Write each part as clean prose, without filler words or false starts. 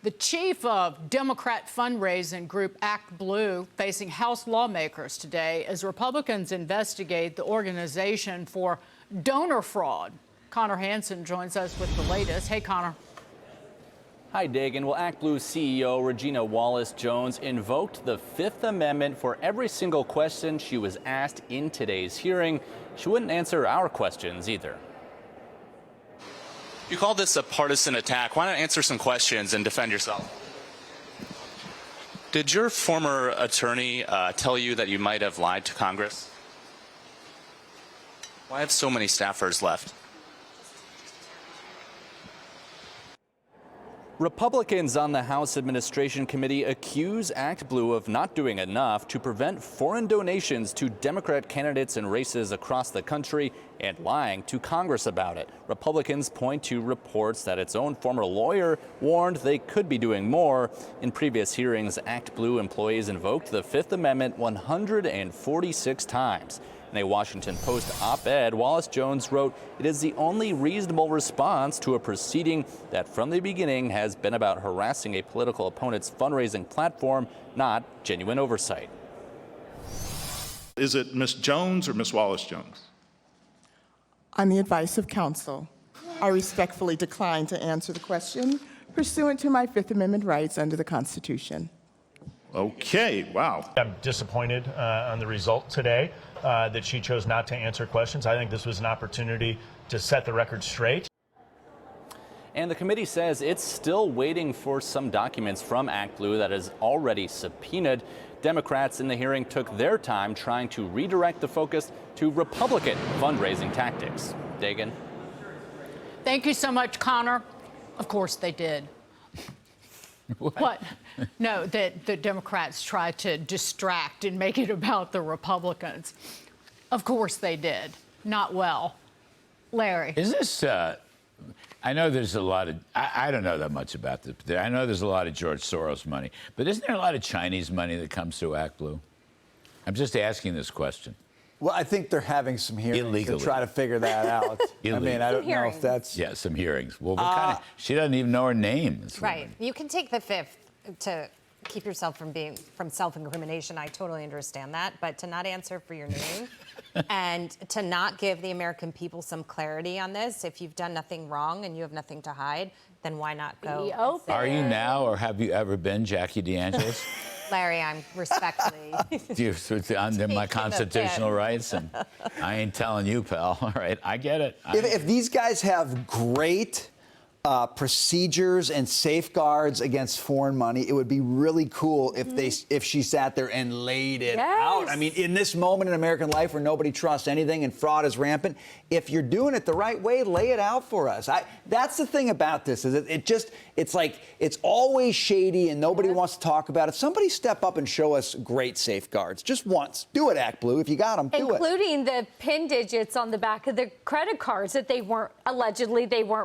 The chief of Democrat fundraising group ActBlue facing House lawmakers today as Republicans investigate the organization for donor fraud. Connor Hansen joins us with the latest. Hey, Connor. Hi, Dagan. Well, ActBlue CEO Regina Wallace-Jones invoked the Fifth Amendment for every single question she was asked in today's hearing. She wouldn't answer our questions either. You call this a partisan attack. Why not answer some questions and defend yourself? Did your former attorney tell you that you might have lied to Congress? Why have so many staffers left? Republicans on the House Administration Committee accuse ActBlue of not doing enough to prevent foreign donations to Democrat candidates in races across the country and lying to Congress about it. Republicans point to reports that its own former lawyer warned they could be doing more. In previous hearings, ActBlue employees invoked the Fifth Amendment 146 times. In a Washington Post op-ed, Wallace-Jones wrote, "It is the only reasonable response to a proceeding that from the beginning has been about harassing a political opponent's fundraising platform, not genuine oversight." Is it Ms. Jones or Ms. Wallace-Jones? On the advice of counsel, I respectfully decline to answer the question pursuant to my Fifth Amendment rights under the Constitution. Okay, wow. I'm disappointed on the result today that she chose not to answer questions. I think this was an opportunity to set the record straight. And the committee says it's still waiting for some documents from ActBlue that is already subpoenaed. Democrats in the hearing took their time trying to redirect the focus to Republican fundraising tactics. Dagan. Thank you so much, Connor. Of course they did. What? No, that the Democrats tried to distract and make it about the Republicans. Of course they did. Not well. Larry. Is this, I know there's a lot of, I don't know that much about this, but I know there's a lot of George Soros money, but isn't there a lot of Chinese money that comes through ActBlue? I'm just asking this question. Well, I think they're having some hearings Illegally. to try to figure that out. I mean, I don't know if that's... Yeah, some hearings. Well, what kind of... She doesn't even know her name. Right. You can take the Fifth to keep yourself from self-incrimination. I totally understand that. But to not answer for your name and to not give the American people some clarity on this, if you've done nothing wrong and you have nothing to hide, then why not go? Are you now, or have you ever been Jackie DeAngelis? Larry, I'm respectfully under my constitutional rights, and I ain't telling you, pal. All right, I get it. If these guys have great procedures and safeguards against foreign money, it would be really cool if she sat there and laid it out. I mean, in this moment in American life where nobody trusts anything and fraud is rampant, if you're doing it the right way, lay it out for us. That's the thing about this, is it's like it's always shady and nobody wants to talk about it. Somebody step up and show us great safeguards just once. Do it, ActBlue. If you got them, do it. Including the PIN digits on the back of the credit cards that they weren't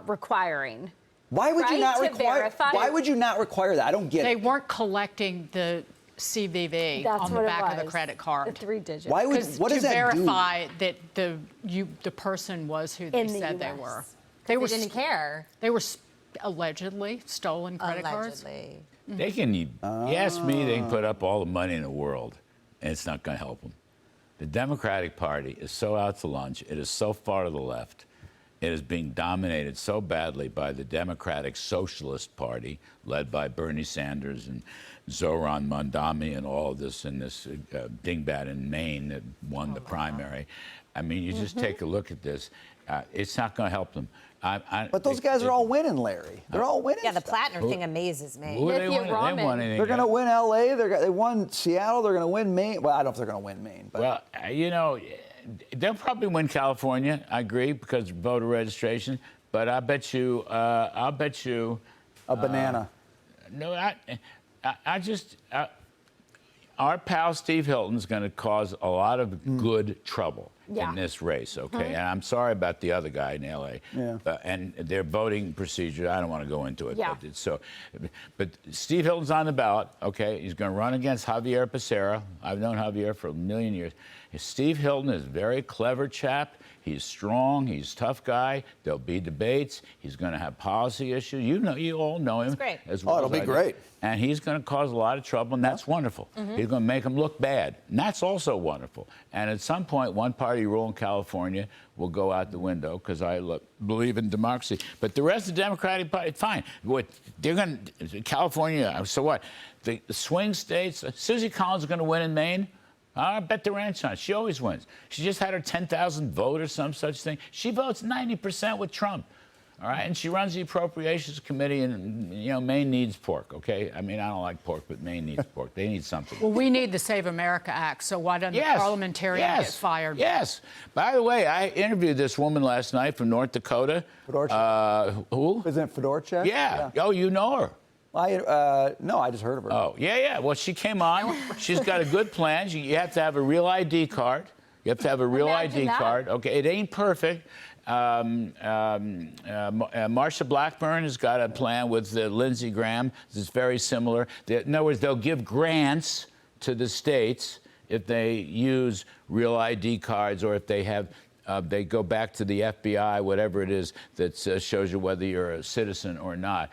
requiring. Why would you not require? Why would you not require that? I don't get it. They weren't collecting the CVV on the back of the credit card. The 3 digits. Why would? What does that do? To verify that the person was who they said they were. They didn't care. They were allegedly stolen credit cards. They can. You ask me, they can put up all the money in the world, and it's not going to help them. The Democratic Party is so out to lunch. It is so far to the left. It is being dominated so badly by the Democratic Socialist Party, led by Bernie Sanders and Zohran Mamdani and all of this, and this dingbat in Maine that won the primary. I mean, you just take a look at this. It's not going to help them. But those guys are all winning, Larry. They're all winning. Yeah, the Plattner thing amazes me. Who they won anything. They're going to win L.A. They won Seattle. They're going to win Maine. Well, I don't know if they're going to win Maine. But. Well, you know, they'll probably win California. I agree, because of voter registration. But I bet you. A banana. No, I just. Our pal Steve Hilton's going to cause a lot of good trouble. Yeah. in this race, okay? And I'm sorry about the other guy in L.A. Yeah. And their voting procedure, I don't want to go into it. Yeah. But, but Steve Hilton's on the ballot, okay? He's going to run against Javier Becerra. I've known Javier for a million years. Steve Hilton is a very clever chap. He's strong. He's a tough guy. There'll be debates. He's going to have policy issues. You all know him. That's great. As well it'll as be I do. great. And he's going to cause a lot of trouble, and that's wonderful. He's going to make them look bad, and that's also wonderful. And at some point, one-party rule in California will go out the window because I believe in democracy. But the rest of the Democratic Party, fine. They're going to California. So what? The swing states. Susie Collins is going to win in Maine. I bet the ranch on it. She always wins. She just had her 10,000th vote or some such thing. She votes 90% with Trump. All right, and she runs the Appropriations Committee, and, Maine needs pork, okay? I mean, I don't like pork, but Maine needs pork. They need something. Well, we need the Save America Act, so why doesn't the parliamentarian get fired? Yes. By the way, I interviewed this woman last night from North Dakota. Fedorchak. Who? President Fedorchak? Yeah. Oh, you know her. No, I just heard of her. Oh, yeah. Well, she came on. She's got a good plan. You have to have a real ID card. You have to have a real ID card. Okay, it ain't perfect. Marsha Blackburn has got a plan with Lindsey Graham. It's very similar. In other words, they'll give grants to the states if they use real ID cards, or if they have they go back to the FBI, whatever it is that shows you whether you're a citizen or not.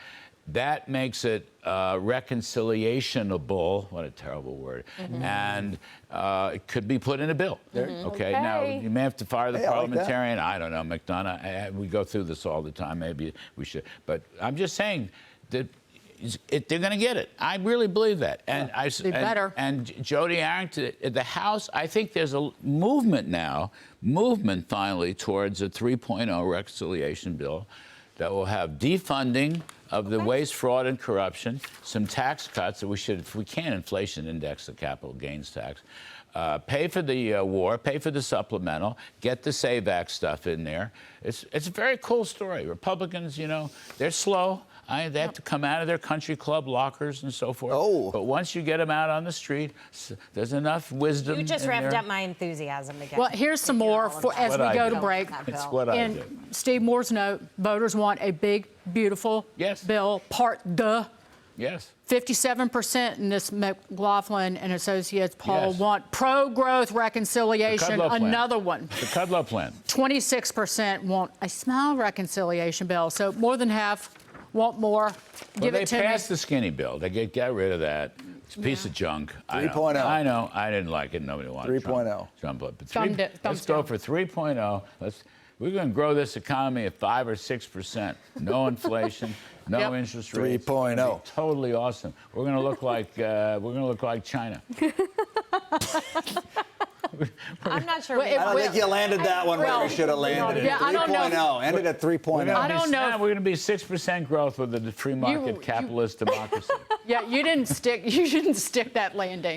That makes it reconciliationable. What a terrible word. And it could be put in a bill. Okay. Now, you may have to fire the parliamentarian. I don't know, McDonough. We go through this all the time. Maybe we should. But I'm just saying that they're going to get it. I really believe that. And better. And Jody Arrington, the House, I think there's a movement finally towards a 3.0 reconciliation bill that will have defunding of the waste, fraud, and corruption, some tax cuts that we should, if we can, inflation index the capital gains tax, pay for the war, pay for the supplemental, get the SAVE Act stuff in there. It's a very cool story. Republicans, they're slow. They have to come out of their country club lockers and so forth. But once you get them out on the street, there's enough wisdom. You just in revved there. up my enthusiasm again. Well, here's some more as we go to break. It's what I do. In Steve Moore's note, voters want a big, beautiful bill, Part D. Yes. 57% in this McLaughlin and Associates poll want pro-growth reconciliation, another one. The Kudlow plan. 26% want a small reconciliation bill. So more than half want more. Give it to me. They passed the skinny bill. They get rid of that. It's a piece of junk. 3.0. I know. I didn't like it. Nobody wanted 3.0. Trump. But let's go for 3.0. We're going to grow this economy at 5 or 6%. No inflation. No interest rates. 3.0. Totally awesome. We're going to look like China. I'm not sure. I don't think you landed that one where you should have landed it. 3.0. Ended at 3.0. I don't know. We're going to be 6% growth with a free market capitalist democracy. Yeah, you didn't stick that landing.